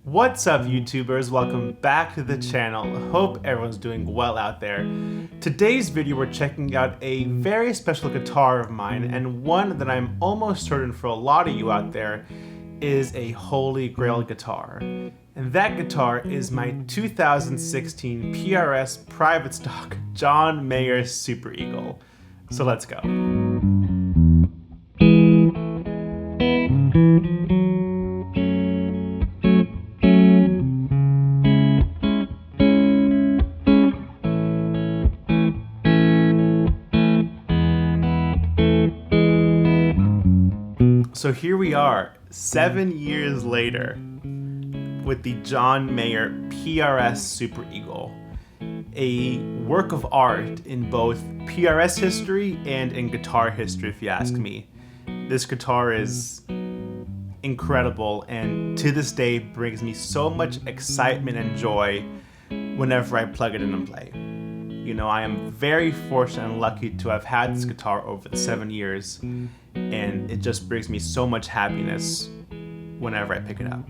What's up, YouTubers? Welcome back to the channel. Hope everyone's doing well out there. Today's video we're checking out a very special guitar of mine, and one that I'm almost certain for a lot of you out there is a holy grail guitar. And that guitar is my 2016 PRS private stock John Mayer Super Eagle. So let's go. So here we are, 7 years later, with the John Mayer PRS Super Eagle, a work of art in both PRS history and in guitar history, if you ask me. This guitar is incredible and to this day brings me so much excitement and joy whenever I plug it in and play. You know, I am very fortunate and lucky to have had this guitar over the 7 years, and it just brings me so much happiness whenever I pick it up.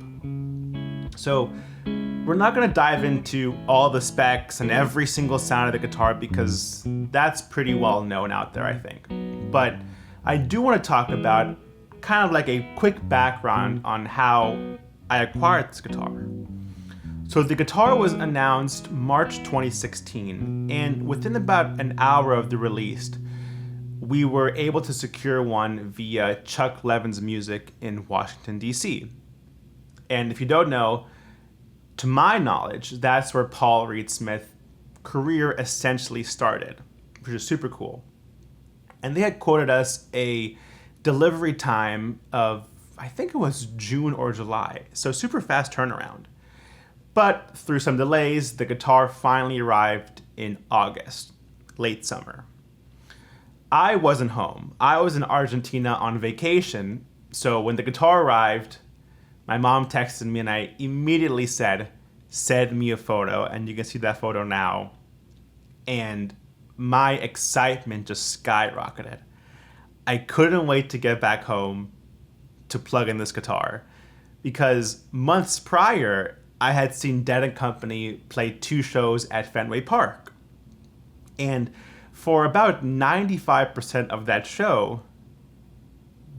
So we're not going to dive into all the specs and every single sound of the guitar because that's pretty well known out there, I think. But I do want to talk about kind of like a quick background on how I acquired this guitar. So the guitar was announced March 2016, and within about an hour of the release, we were able to secure one via Chuck Levin's Music in Washington, D.C. And if you don't know, to my knowledge, that's where Paul Reed Smith's career essentially started, which is super cool. And they had quoted us a delivery time of, I think it was June or July, so super fast turnaround. But through some delays, the guitar finally arrived in August, late summer. I wasn't home. I was in Argentina on vacation, so when the guitar arrived, my mom texted me and I immediately said, send me a photo, and you can see that photo now. And my excitement just skyrocketed. I couldn't wait to get back home to plug in this guitar because months prior, I had seen Dead & Company play 2 shows at Fenway Park. And for about 95% of that show,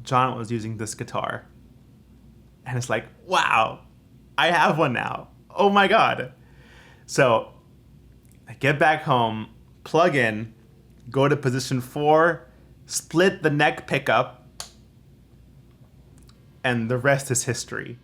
John was using this guitar. And it's like, wow, I have one now. Oh my God. So I get back home, plug in, go to position 4, split the neck pickup, and the rest is history.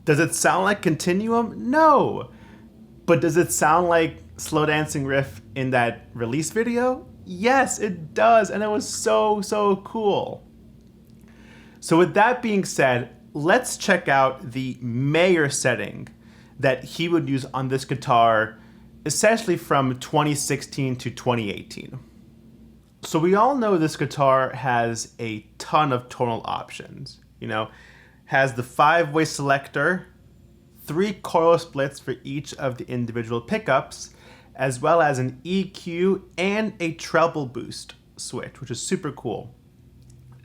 Does it sound like Continuum? No. But does it sound like Slow Dancing Riff in that release video? Yes, it does, and it was so cool. So with that being said, let's check out the Mayer setting that he would use on this guitar, essentially from 2016 to 2018. So we all know this guitar has a ton of tonal options, you know, has the 5-way selector, 3 coil splits for each of the individual pickups, as well as an EQ and a treble boost switch, which is super cool.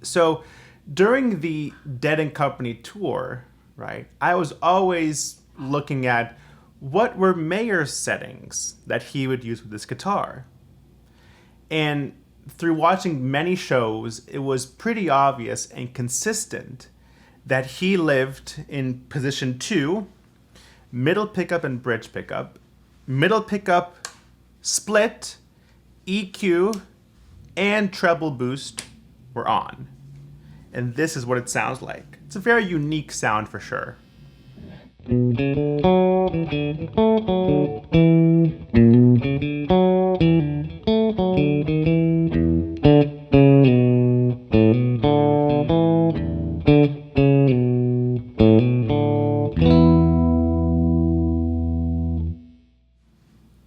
So during the Dead & Company tour, right, I was always looking at what were Mayer's settings that he would use with this guitar. And through watching many shows, it was pretty obvious and consistent that he lived in position 2, middle pickup and bridge pickup, middle pickup, split, EQ, and treble boost were on. And this is what it sounds like. It's a very unique sound for sure.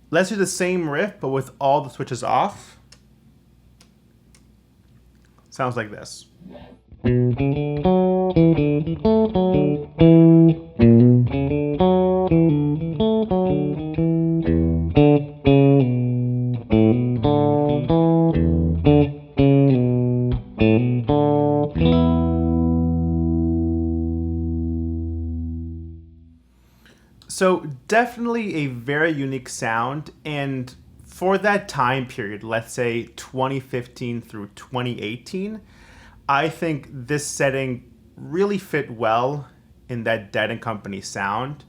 Let's do the same riff, but with all the switches off. Sounds like this. So definitely a very unique sound, and for that time period, let's say 2015 through 2018, I think this setting really fit well in that Dead & Company sound.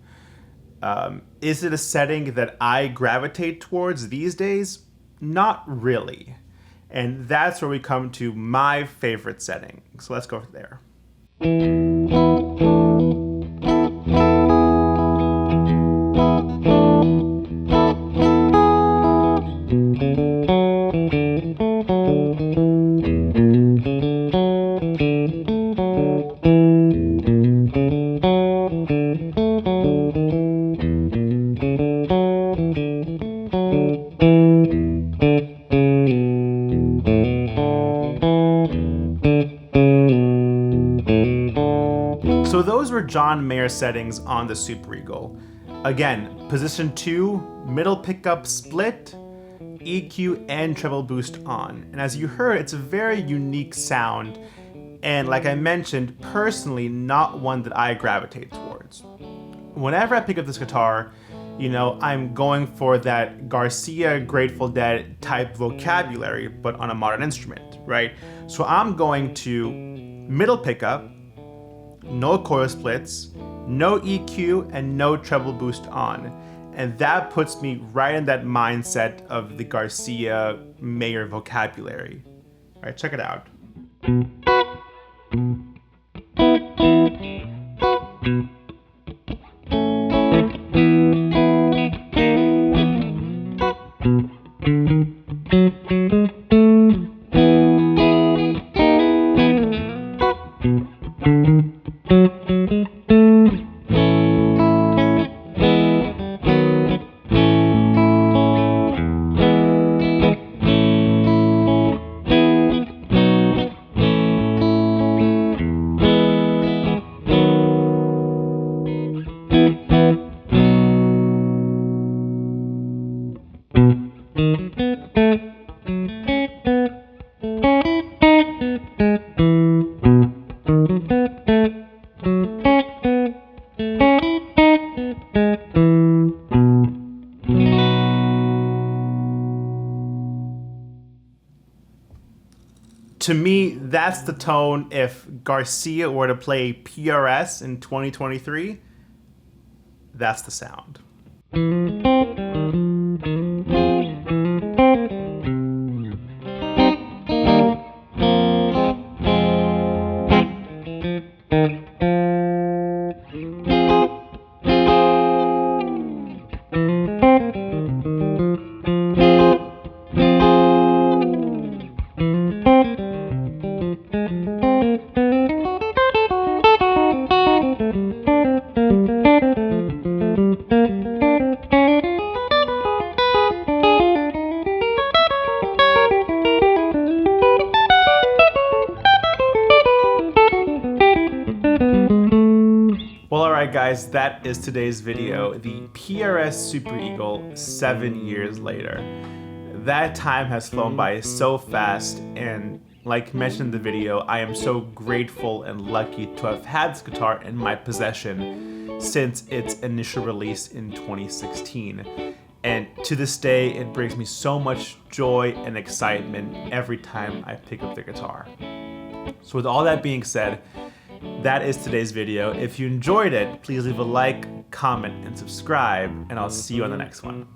Is it a setting that I gravitate towards these days? Not really. And that's where we come to my favorite setting. So let's go there. So those were John Mayer settings on the Super Eagle. Again, position 2, middle pickup split, EQ and treble boost on. And as you heard, it's a very unique sound. And like I mentioned, personally, not one that I gravitate towards. Whenever I pick up this guitar, you know, I'm going for that Garcia Grateful Dead type vocabulary, but on a modern instrument, right? So I'm going to middle pickup, no coil splits, no EQ, and no treble boost on. And that puts me right in that mindset of the Garcia Mayer vocabulary. All right, check it out. To me, that's the tone if Garcia were to play PRS in 2023. That's the sound. Well, alright guys, that is today's video, the PRS Super Eagle 7 years later. That time has flown by so fast, and like mentioned in the video, I am so grateful and lucky to have had this guitar in my possession since its initial release in 2016. And to this day, it brings me so much joy and excitement every time I pick up the guitar. So with all that being said, that is today's video. If you enjoyed it, please leave a like, comment, and subscribe, and I'll see you on the next one.